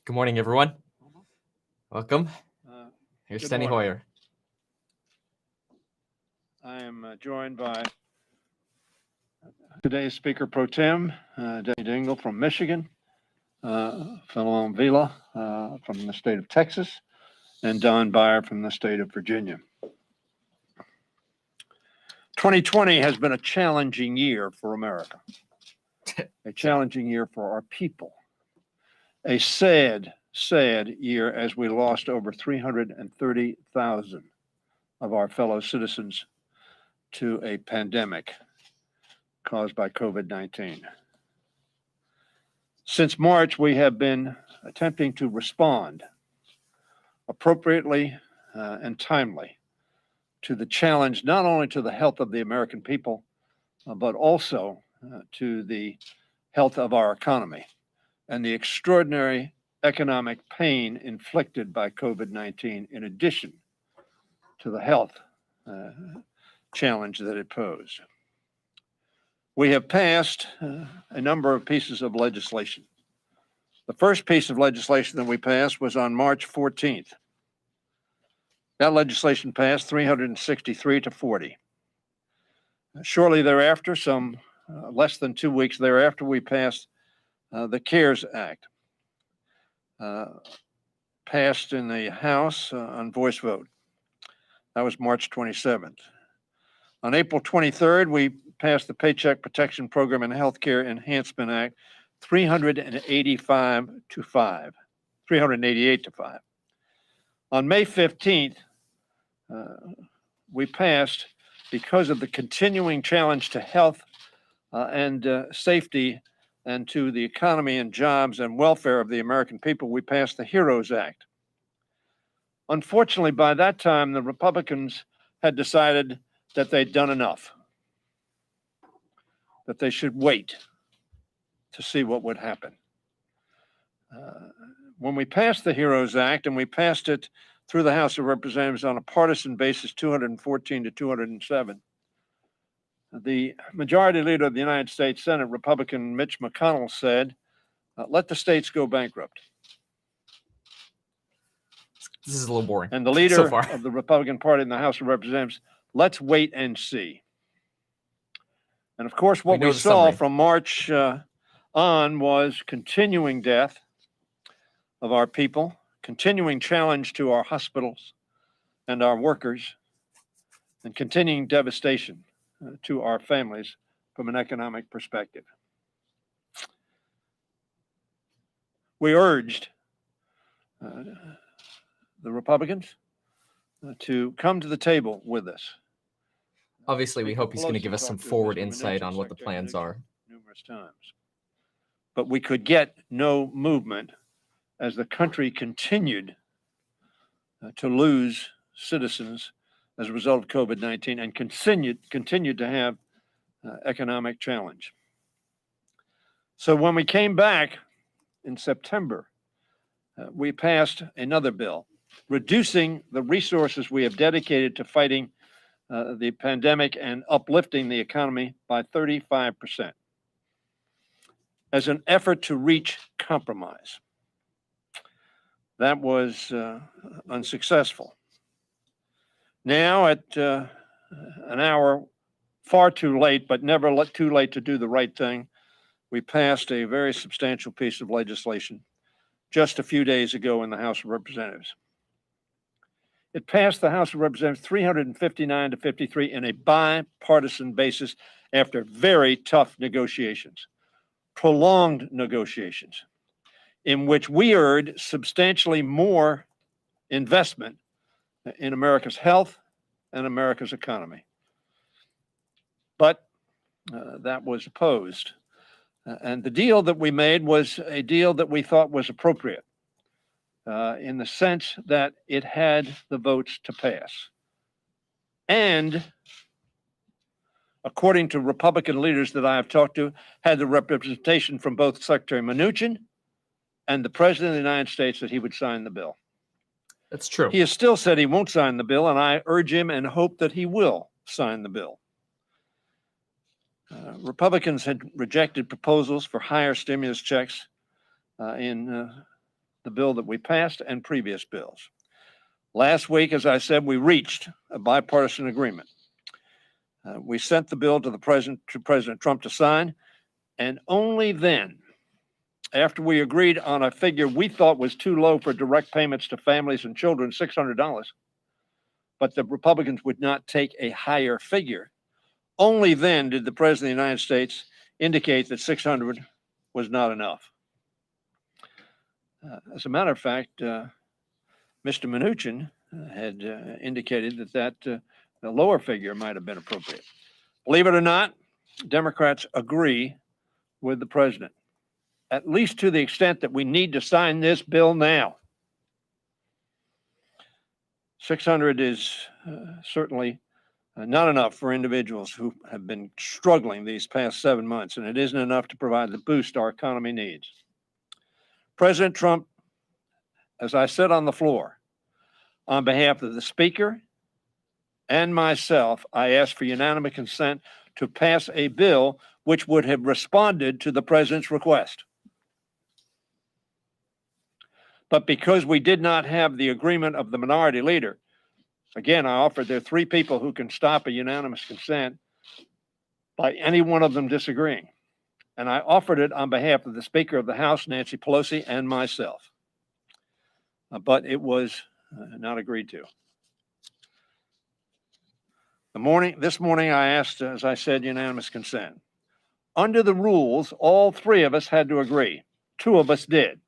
Good morning, everyone. Welcome. Here's Good Steny morning. Hoyer. I am joined by today's Speaker Pro Tem, Debbie Dingell from Michigan, Fellow Vila from the state of Texas, and Don Beyer from the state of Virginia. 2020 has been a challenging year for America, a challenging year for our people, a sad year as we lost over 330,000 of our fellow citizens to a pandemic caused by COVID-19. Since March, we have been attempting to respond appropriately and timely to the challenge, not only to the health of the American people, but also to the health of our economy and the extraordinary economic pain inflicted by COVID-19, in addition to the health challenge that it posed. We have passed a number of pieces of legislation. The first piece of legislation that we passed was on March 14th. That legislation passed 363 to 40. Shortly thereafter, some less than 2 weeks thereafter, we passed the CARES Act, passed in the House on voice vote. That was March 27th. On April 23rd, we passed the Paycheck Protection Program and Healthcare Enhancement Act, 388 to 5. On May 15th, we passed, because of the continuing challenge to health and safety and to the economy and jobs and welfare of the American people, we passed the HEROES Act. Unfortunately, by that time, the Republicans had decided that they'd done enough, that they should wait to see what would happen. When we passed the HEROES Act, and we passed it through the House of Representatives on a partisan basis, 214 to 207, the Majority Leader of the United States Senate, Republican Mitch McConnell, said, let the states go bankrupt. This is a little boring. And the leader of the Republican Party in the House of Representatives, let's wait and see. And of course, what we saw from March on was continuing death of our people, continuing challenge to our hospitals and our workers, and continuing devastation to our families from an economic perspective. We urged the Republicans to come to the table with us. Obviously, we hope he's going to give us some forward insight on what the plans are. Numerous times. But we could get no movement as the country continued to lose citizens as a result of COVID-19 and continued to have economic challenge. So when we came back in September, we passed another bill, reducing the resources we have dedicated to fighting the pandemic and uplifting the economy by 35% as an effort to reach compromise. That was unsuccessful. Now, at an hour far too late, but never too late to do the right thing, we passed a very substantial piece of legislation just a few days ago in the House of Representatives. It passed the House of Representatives 359 to 53 in a bipartisan basis after very tough negotiations, prolonged negotiations, in which we urged substantially more investment in America's health and America's economy. But that was opposed. And the deal that we made was a deal that we thought was appropriate in the sense that it had the votes to pass. And according to Republican leaders that I have talked to, had the representation from both Secretary Mnuchin and the President of the United States that he would sign the bill. That's true. He has still said he won't sign the bill, and I urge him and hope that he will sign the bill. Republicans had rejected proposals for higher stimulus checks in the bill that we passed and previous bills. Last week, as I said, we reached a bipartisan agreement. We sent the bill to President Trump to sign, and only then, after we agreed on a figure we thought was too low for direct payments to families and children, $600, but the Republicans would not take a higher figure, only then did the President of the United States indicate that $600 was not enough. As a matter of fact, Mr. Mnuchin had indicated that the lower figure might have been appropriate. Believe it or not, Democrats agree with the president, at least to the extent that we need to sign this bill now. 600 is certainly not enough for individuals who have been struggling these past 7 months, and it isn't enough to provide the boost our economy needs. President Trump, as I said on the floor, on behalf of the Speaker and myself, I asked for unanimous consent to pass a bill which would have responded to the president's request. But because we did not have the agreement of the minority leader, again, I offered there are 3 people who can stop a unanimous consent by any one of them disagreeing. And I offered it on behalf of the Speaker of the House, Nancy Pelosi, and myself. But it was not agreed to. This morning, I asked, as I said, unanimous consent. Under the rules, all 3 of us had to agree. 2 of us did.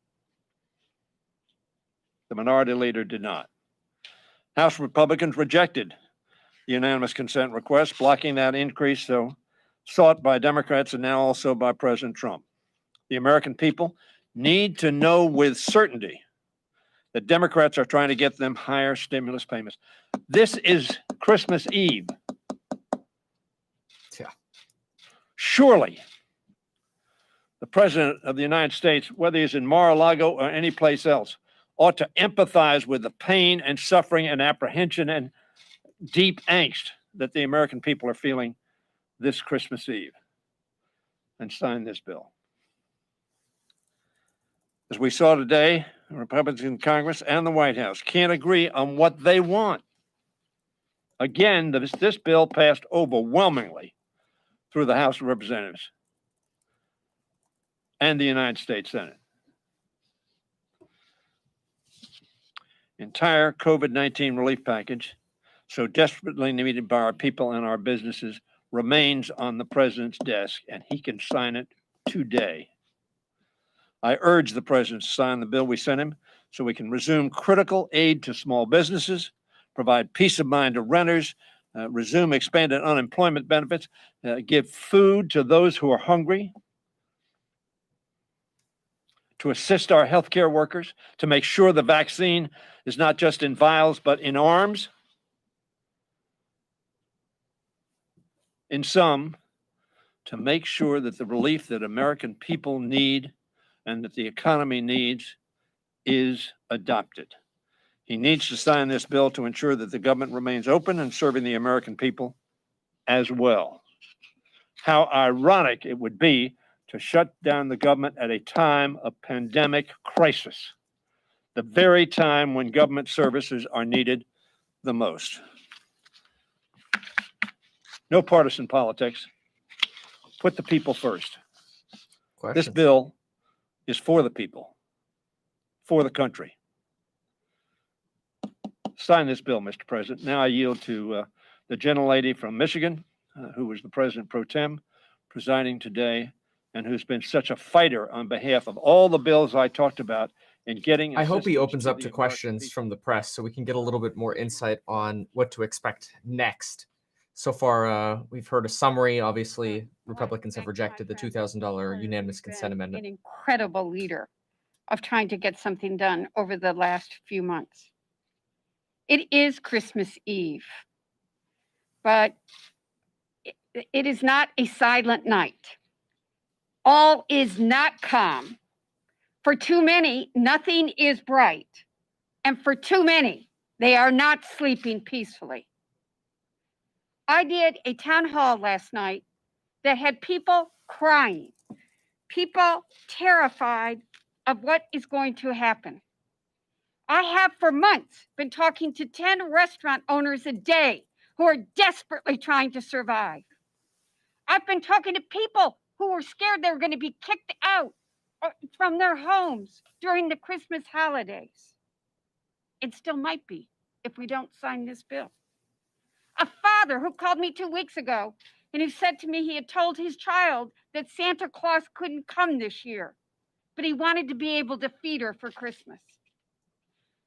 The minority leader did not. House Republicans rejected the unanimous consent request, blocking that increase sought by Democrats and now also by President Trump. The American people need to know with certainty that Democrats are trying to get them higher stimulus payments. This is Christmas Eve. Yeah. Surely, the President of the United States, whether he's in Mar-a-Lago or any place else, ought to empathize with the pain and suffering and apprehension and deep angst that the American people are feeling this Christmas Eve and sign this bill. As we saw today, Republicans in Congress and the White House can't agree on what they want. Again, this bill passed overwhelmingly through the House of Representatives and the United States Senate. Entire COVID-19 relief package, so desperately needed by our people and our businesses, remains on the president's desk, and he can sign it today. I urge the president to sign the bill we sent him so we can resume critical aid to small businesses, provide peace of mind to renters, resume expanded unemployment benefits, give food to those who are hungry, to assist our healthcare workers, to make sure the vaccine is not just in vials, but in arms. In sum, to make sure that the relief that American people need and that the economy needs is adopted. He needs to sign this bill to ensure that the government remains open and serving the American people as well. How ironic it would be to shut down the government at a time of pandemic crisis, the very time when government services are needed the most. No partisan politics. Put the people first. Questions? This bill is for the people, for the country. Sign this bill, Mr. President. Now I yield to the gentlelady from Michigan, who was the president pro tem, presiding today, and who's been such a fighter on behalf of all the bills I talked about in getting. I hope he opens up to questions from the press so we can get a little bit more insight on what to expect next. So far, we've heard a summary. Obviously, Republicans have rejected the $2,000 unanimous consent amendment. An incredible leader of trying to get something done over the last few months. It is Christmas Eve, but it is not a silent night. All is not calm. For too many, nothing is bright. And for too many, they are not sleeping peacefully. I did a town hall last night that had people crying, people terrified of what is going to happen. I have for months been talking to 10 restaurant owners a day who are desperately trying to survive. I've been talking to people who were scared they were going to be kicked out from their homes during the Christmas holidays. It still might be if we don't sign this bill. A father who called me 2 weeks ago and who said to me he had told his child that Santa Claus couldn't come this year, but he wanted to be able to feed her for Christmas.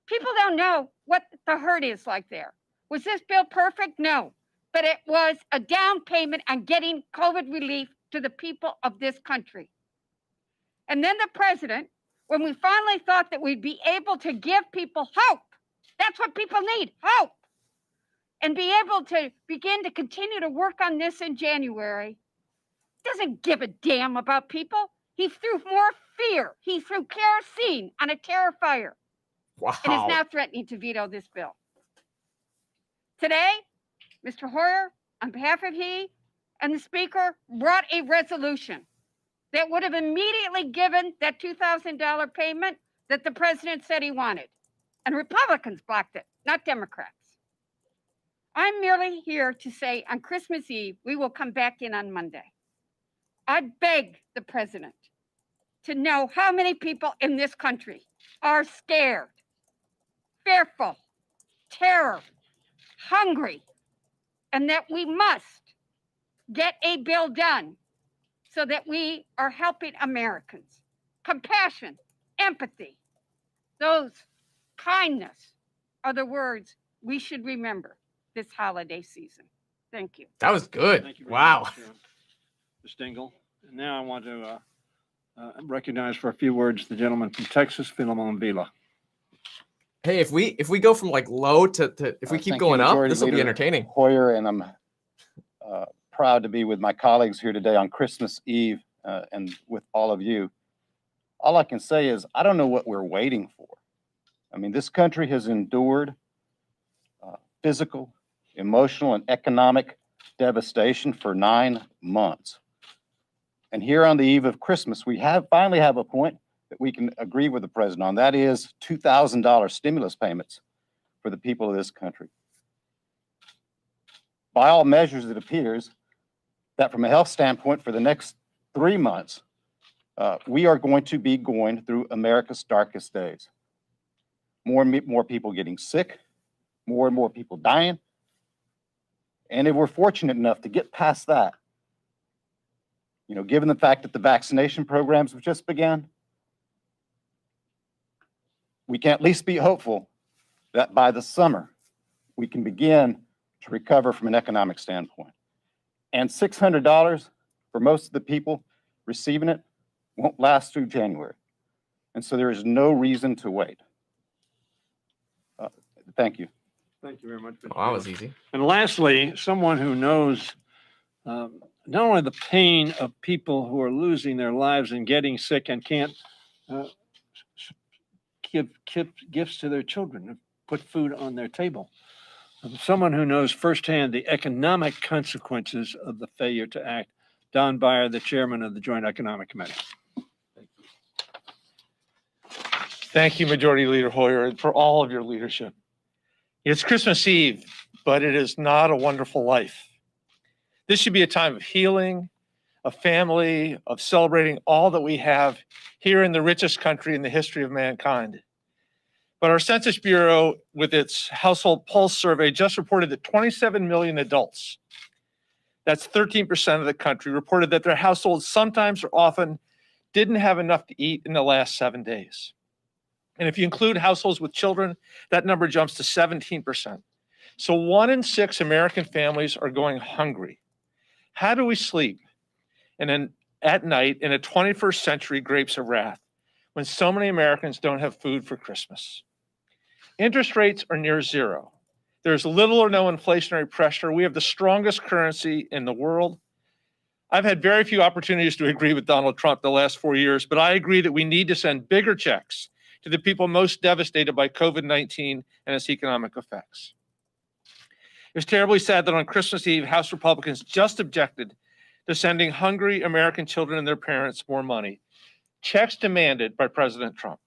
People don't know what the hurt is like there. Was this bill perfect? No, but it was a down payment on getting COVID relief to the people of this country. And then the president, when we finally thought that we'd be able to give people hope, that's what people need, hope, and be able to begin to continue to work on this in January, doesn't give a damn about people. He threw more fear. He threw kerosene on a Terrifier. Wow. And is now threatening to veto this bill. Today, Mr. Hoyer, on behalf of he and the Speaker, brought a resolution that would have immediately given that $2,000 payment that the president said he wanted. And Republicans blocked it, not Democrats. I'm merely here to say on Christmas Eve, we will come back in on Monday. I beg the president to know how many people in this country are scared, fearful, terror, hungry, and that we must get a bill done so that we are helping Americans. Compassion, empathy, those kindness are the words we should remember this holiday season. Thank you. That was good. Thank you very Wow. much, Ms. Dingell. And now I want to recognize for a few words the gentleman from Texas, Philemon Vila. Hey, if we go from like low to if we keep Thank you, going up, Majority this will be Leader entertaining. Hoyer, and I'm proud to be with my colleagues here today on Christmas Eve and with all of you. All I can say is I don't know what we're waiting for. I mean, this country has endured physical, emotional, and economic devastation for 9 months. And here on the eve of Christmas, we finally have a point that we can agree with the president on. That is $2,000 stimulus payments for the people of this country. By all measures, it appears that from a health standpoint, for the next 3 months, we are going to be going through America's darkest days. More and more people getting sick, more and more people dying. And if we're fortunate enough to get past that, you know, given the fact that the vaccination programs have just begun, we can at least be hopeful that by the summer, we can begin to recover from an economic standpoint. And $600 for most of the people receiving it won't last through January. And so there is no reason to wait. Thank you. Thank you very much. Mr. Oh, that was Vila. easy. And lastly, someone who knows not only the pain of people who are losing their lives and getting sick and can't give gifts to their children, put food on their table. Someone who knows firsthand the economic consequences of the failure to act. Don Beyer, the chairman of the Joint Economic Committee. Thank you, Majority Leader Hoyer, and for all of your leadership. It's Christmas Eve, but it is not a wonderful life. This should be a time of healing, of family, of celebrating all that we have here in the richest country in the history of mankind. But our Census Bureau, with its household pulse survey, just reported that 27 million adults, that's 13% of the country, reported that their households sometimes or often didn't have enough to eat in the last 7 days. And if you include households with children, that number jumps to 17%. So 1 in 6 American families are going hungry. How do we sleep and then at night in a 21st century grapes of wrath when so many Americans don't have food for Christmas? Interest rates are near zero. There's little or no inflationary pressure. We have the strongest currency in the world. I've had very few opportunities to agree with Donald Trump the last 4 years, but I agree that we need to send bigger checks to the people most devastated by COVID-19 and its economic effects. It's terribly sad that on Christmas Eve, House Republicans just objected to sending hungry American children and their parents more money. checks demanded by President Trump.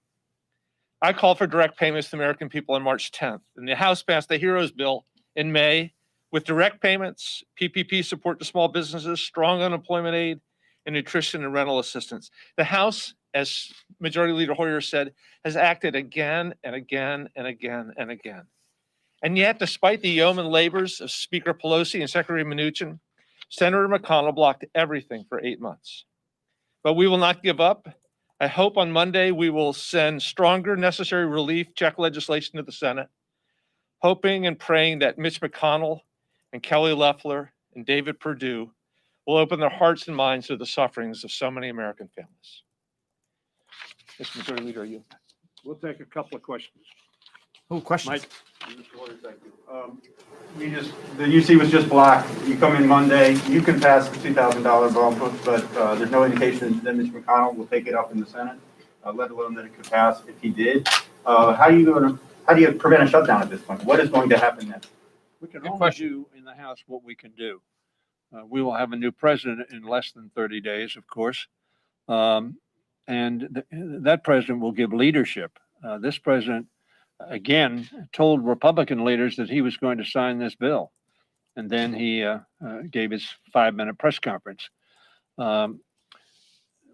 I called for direct payments to the American people on March 10th, and the House passed the HEROES bill in May with direct payments, PPP support to small businesses, strong unemployment aid, and nutrition and rental assistance. The House, as Majority Leader Hoyer said, has acted again and again and again and again. And yet, despite the yeoman labors of Speaker Pelosi and Secretary Mnuchin, Senator McConnell blocked everything for 8 months. But we will not give up. I hope on Monday we will send stronger necessary relief check legislation to the Senate, hoping and praying that Mitch McConnell and Kelly Loeffler and David Perdue will open their hearts and minds to the sufferings of so many American families. Mr. Majority Leader, you. We'll take a couple of questions. Oh, questions. Mike? The UC was just blocked. You come in Monday, you can pass the $2,000 bump, but there's no indication that Mitch McConnell will take it up in the Senate, let alone that it could pass if he did. How do you prevent a shutdown at this point? What is going to happen next? We can Good only question. do in the House what we can do. We will have a new president in less than 30 days, of course. That president will give leadership. This president, again, told Republican leaders that he was going to sign this bill. And then he gave his 5-minute press conference.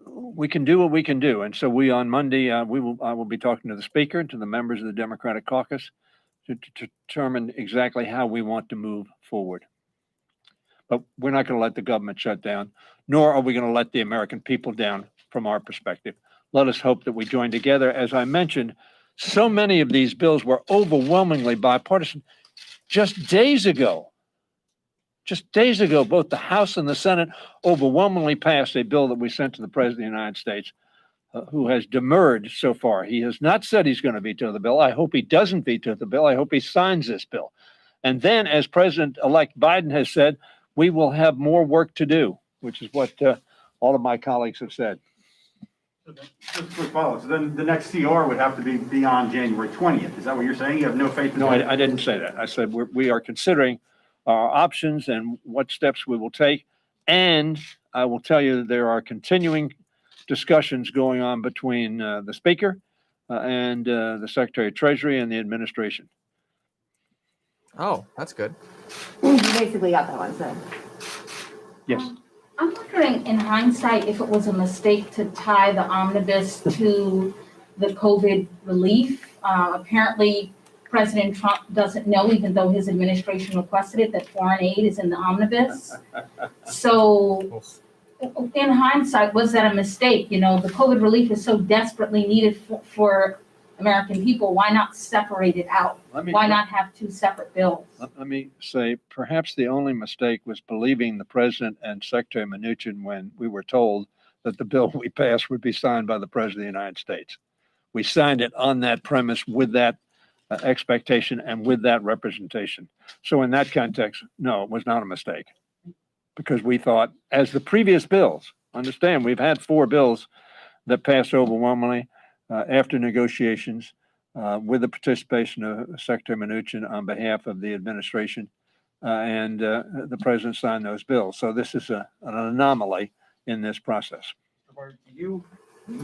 We can do what we can do. And so on Monday, I will be talking to the Speaker, to the members of the Democratic caucus, to determine exactly how we want to move forward. But we're not going to let the government shut down, nor are we going to let the American people down from our perspective. Let us hope that we join together. As I mentioned, so many of these bills were overwhelmingly bipartisan. Just days ago, both the House and the Senate overwhelmingly passed a bill that we sent to the President of the United States, who has demurred so far. He has not said he's going to veto the bill. I hope he doesn't veto the bill. I hope he signs this bill. And then, as President-elect Biden has said, we will have more work to do, which is what all of my colleagues have said. Just a quick follow-up. So then the next CR would have to be beyond January 20th. Is that what you're saying? You have no faith in No, I didn't say that. I said we are considering our options and what steps we will take. And I will tell you that there are continuing discussions going on between the Speaker and the Secretary of Treasury and the administration. Oh, that's good. You basically got that one said. Yes. I'm wondering, in hindsight, if it was a mistake to tie the omnibus to the COVID relief. Apparently, President Trump doesn't know, even though his administration requested it, that foreign aid is in the omnibus. So, in hindsight, was that a mistake? You know, the COVID relief is so desperately needed for American people. Why not separate it out? Why not have two separate bills? Let me say, perhaps the only mistake was believing the President and Secretary Mnuchin when we were told that the bill we passed would be signed by the President of the United States. We signed it on that premise with that expectation and with that representation. So in that context, no, it was not a mistake. Because we thought, as the previous bills, understand, we've had 4 bills that passed overwhelmingly after negotiations with the participation of Secretary Mnuchin on behalf of the administration, and the President signed those bills. So this is an anomaly in this process. You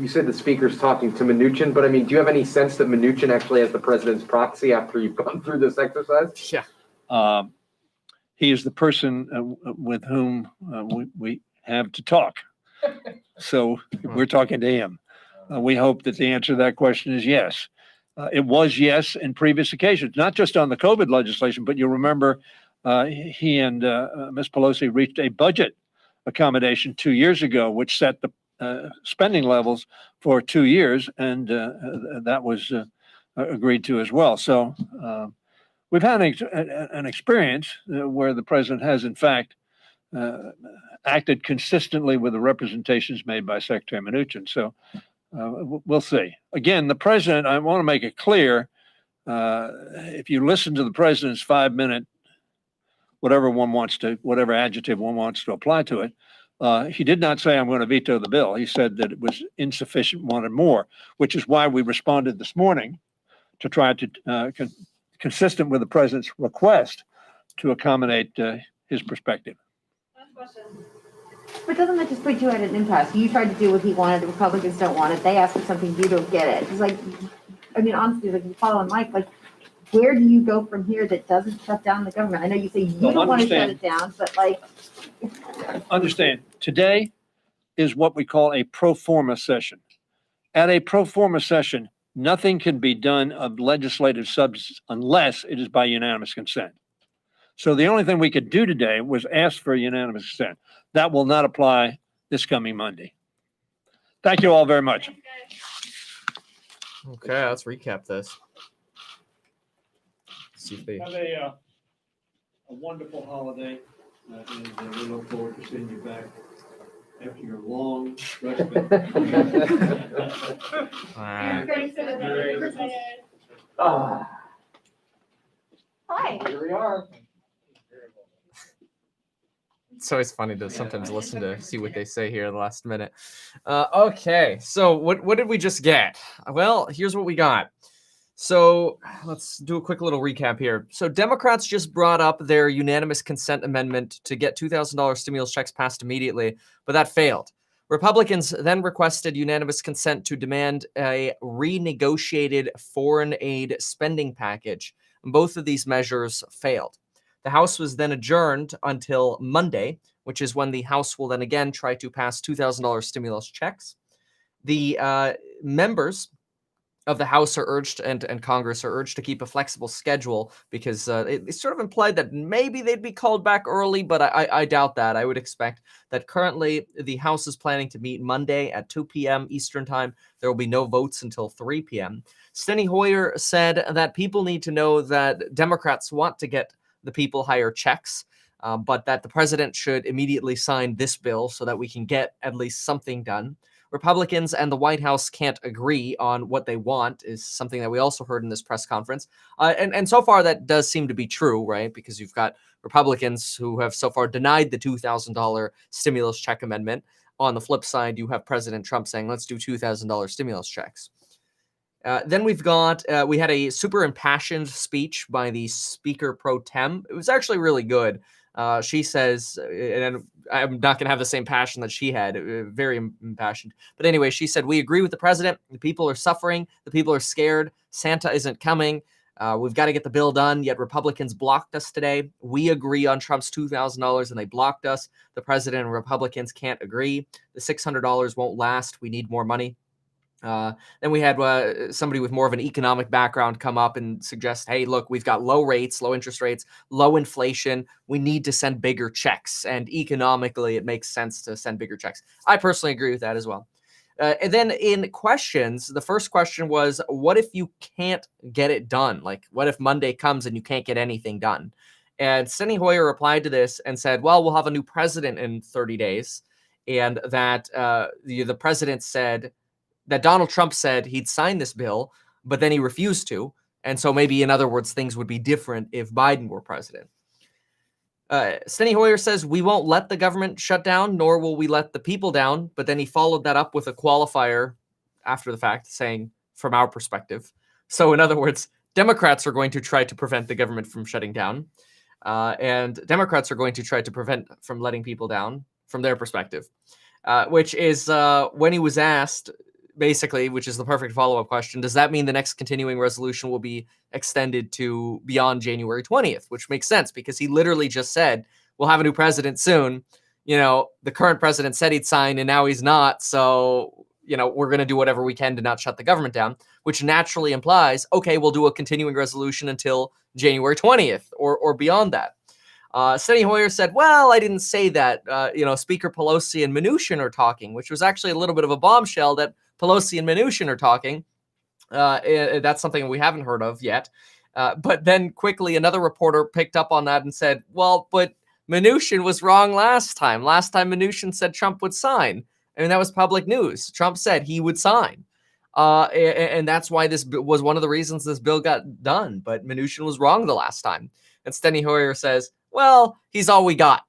said the Speaker's talking to Mnuchin, but I mean, do you have any sense that Mnuchin actually has the President's proxy after you've gone through this exercise? Yeah. He is the person with whom we have to talk. So we're talking to him. We hope that the answer to that question is yes. It was yes in previous occasions, not just on the COVID legislation, but you'll remember he and Ms. Pelosi reached a budget accommodation 2 years ago, which set the spending levels for 2 years, and that was agreed to as well. So we've had an experience where the President has, in fact, acted consistently with the representations made by Secretary Mnuchin. So we'll see. Again, the President, I want to make it clear, if you listen to the President's 5-minute, whatever adjective one wants to apply to it, he did not say, I'm going to veto the bill. He said that it was insufficient, wanted more, which is why we responded this morning to try to, consistent with the President's request, to accommodate his perspective. Last question. But doesn't that just put you at an impasse? You tried to do what he wanted, the Republicans don't want it, they asked for something, you don't get it. It's like, I mean, honestly, like, you following Mike, like, where do you go from here that doesn't shut down the government? I know you say you Well, don't want to shut understand- it down, but like, Understand, today is what we call a pro forma session. At a pro forma session, nothing can be done of legislative substance unless it is by unanimous consent. So the only thing we could do today was ask for unanimous consent. That will not apply this coming Monday. Thank you all very much. Okay, let's recap this. See if they... Have a wonderful holiday, and we look forward to seeing you back after your long respite. Ah, hi. here we are. It's always funny to sometimes listen to see what they say here at the last minute. Okay, so what did we just get? Well, here's what we got. So let's do a quick little recap here. So Democrats just brought up their unanimous consent amendment to get $2,000 stimulus checks passed immediately, but that failed. Republicans then requested unanimous consent to demand a renegotiated foreign aid spending package. Both of these measures failed. The House was then adjourned until Monday, which is when the House will then again try to pass $2,000 stimulus checks. The members of the House are urged and Congress are urged to keep a flexible schedule because it sort of implied that maybe they'd be called back early, but I doubt that. I would expect that currently the House is planning to meet Monday at 2 p.m. Eastern Time. There will be no votes until 3 p.m. Steny Hoyer said that people need to know that Democrats want to get the people higher checks, but that the president should immediately sign this bill so that we can get at least something done. Republicans and the White House can't agree on what they want is something that we also heard in this press conference. And so far that does seem to be true, right? Because you've got Republicans who have so far denied the $2,000 stimulus check amendment. On the flip side, you have President Trump saying, let's do $2,000 stimulus checks. Then we had a super impassioned speech by the Speaker Pro Tem. It was actually really good. She says, and I'm not going to have the same passion that she had, very impassioned. But anyway, she said, we agree with the president. The people are suffering. The people are scared. Santa isn't coming. We've got to get the bill done, yet Republicans blocked us today. We agree on Trump's $2,000 and they blocked us. The president and Republicans can't agree. The $600 won't last. We need more money. Then we had somebody with more of an economic background come up and suggest, hey, look, we've got low rates, low interest rates, low inflation. We need to send bigger checks. And economically, it makes sense to send bigger checks. I personally agree with that as well. And then in questions, the first question was, what if you can't get it done? Like, what if Monday comes and you can't get anything done? And Steny Hoyer replied to this and said, well, we'll have a new president in 30 days. And that the president said, that Donald Trump said he'd sign this bill, but then he refused to. And so maybe, in other words, things would be different if Biden were president. Steny Hoyer says, we won't let the government shut down, nor will we let the people down. But then he followed that up with a qualifier after the fact, saying, from our perspective. So in other words, Democrats are going to try to prevent the government from shutting down. And Democrats are going to try to prevent from letting people down from their perspective. Which is when he was asked, basically, which is the perfect follow-up question, does that mean the next continuing resolution will be extended to beyond January 20th? Which makes sense because he literally just said, we'll have a new president soon. You know, the current president said he'd sign and now he's not. So, you know, we're going to do whatever we can to not shut the government down, which naturally implies, okay, we'll do a continuing resolution until January 20th or beyond that. Steny Hoyer said, well, I didn't say that. Speaker Pelosi and Mnuchin are talking, which was actually a little bit of a bombshell that Pelosi and Mnuchin are talking. That's something we haven't heard of yet. But then quickly another reporter picked up on that and said, well, but Mnuchin was wrong last time. Last time Mnuchin said Trump would sign. I mean, that was public news. Trump said he would sign. And that's why this was one of the reasons this bill got done. But Mnuchin was wrong the last time. And Steny Hoyer says, well, he's all we got.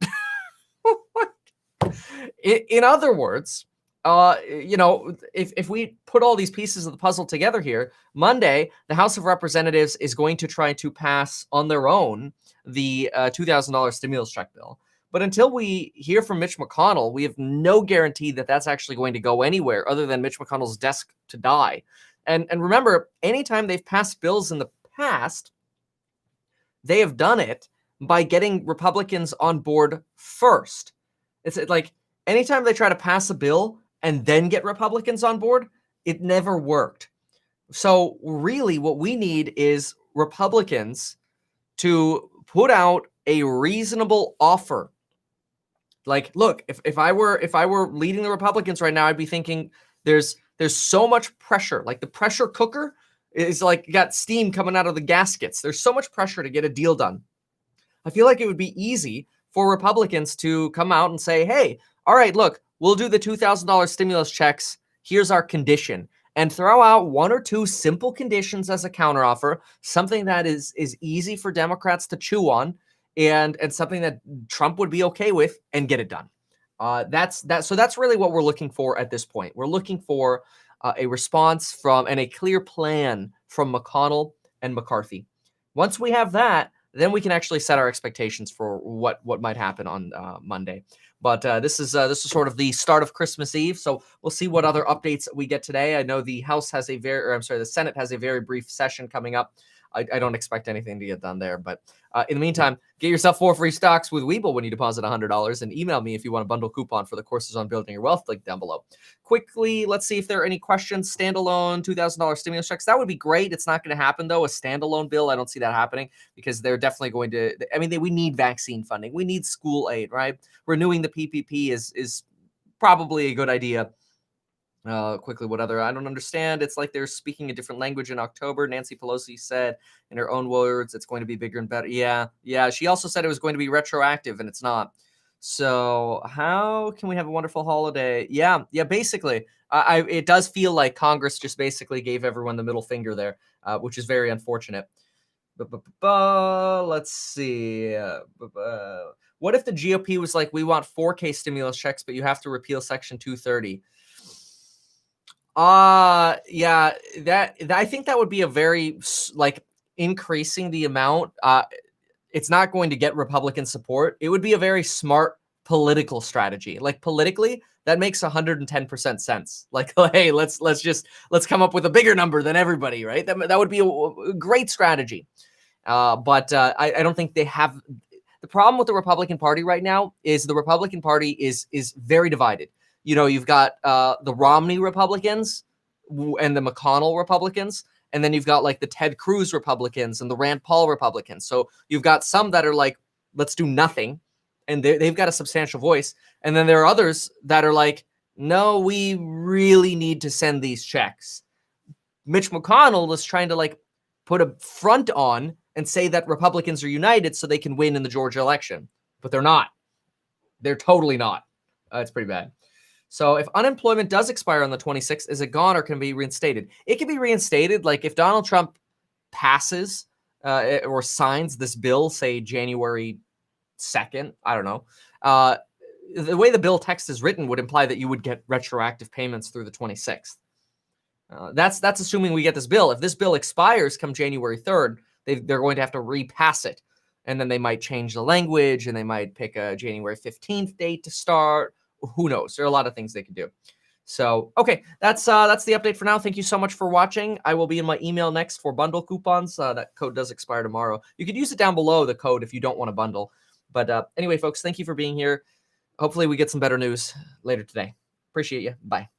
In other words, if we put all these pieces of the puzzle together here, Monday, the House of Representatives is going to try to pass on their own the $2,000 stimulus check bill. But until we hear from Mitch McConnell, we have no guarantee that that's actually going to go anywhere other than Mitch McConnell's desk to die. And remember, anytime they've passed bills in the past, they have done it by getting Republicans on board first. It's like anytime they try to pass a bill and then get Republicans on board, it never worked. So really what we need is Republicans to put out a reasonable offer. Like, look, if I were leading the Republicans right now, I'd be thinking there's so much pressure. Like the pressure cooker is like got steam coming out of the gaskets. There's so much pressure to get a deal done. I feel like it would be easy for Republicans to come out and say, hey, all right, look, we'll do the $2,000 stimulus checks. Here's our condition. And throw out one or two simple conditions as a counteroffer, something that is easy for Democrats to chew on, and something that Trump would be okay with, and get it done. So that's really what we're looking for at this point. We're looking for a response from and a clear plan from McConnell and McCarthy. Once we have that, then we can actually set our expectations for what might happen on Monday. But this is sort of the start of Christmas Eve, so we'll see what other updates we get today. I know the the Senate has a very brief session coming up. I don't expect anything to get done there, but in the meantime, get yourself 4 free stocks with Webull when you deposit $100, and email me if you want a bundle coupon for the courses on building your wealth, link down below. Quickly, let's see if there are any questions. Standalone $2,000 stimulus checks. That would be great. It's not going to happen, though. A standalone bill, I don't see that happening because they're definitely going to, we need vaccine funding. We need school aid, right? Renewing the PPP is probably a good idea. Quickly, what other? I don't understand. It's like they're speaking a different language in October. Nancy Pelosi said in her own words, it's going to be bigger and better. Yeah. She also said it was going to be retroactive, and it's not. So how can we have a wonderful holiday? Yeah. Basically, it does feel like Congress just basically gave everyone the middle finger there, which is very unfortunate. Let's see. What if the GOP was like, we want 4K stimulus checks, but you have to repeal Section 230? I think that would be a very increasing the amount. It's not going to get Republican support. It would be a very smart political strategy. Like politically, that makes 110% sense. Like, hey, let's come up with a bigger number than everybody, right? That would be a great strategy. But I don't think they have. The problem with the Republican Party right now is the Republican Party is very divided. You've got the Romney Republicans and the McConnell Republicans, and then you've got like the Ted Cruz Republicans and the Rand Paul Republicans. So you've got some that are like, let's do nothing, and they've got a substantial voice. And then there are others that are like, no, we really need to send these checks. Mitch McConnell was trying to like put a front on and say that Republicans are united so they can win in the Georgia election, but they're not. They're totally not. It's pretty bad. So if unemployment does expire on the 26th, is it gone or can it be reinstated? It can be reinstated. Like if Donald Trump passes or signs this bill, say January 2nd, I don't know. The way the bill text is written would imply that you would get retroactive payments through the 26th. That's assuming we get this bill. If this bill expires come January 3rd, they're going to have to repass it. And then they might change the language and they might pick a January 15th date to start. Who knows? There are a lot of things they could do. So, okay, that's the update for now. Thank you so much for watching. I will be in my email next for bundle coupons. That code does expire tomorrow. You could use it down below, the code, if you don't want to bundle. But anyway, folks, thank you for being here. Hopefully we get some better news later today. Appreciate you. Bye.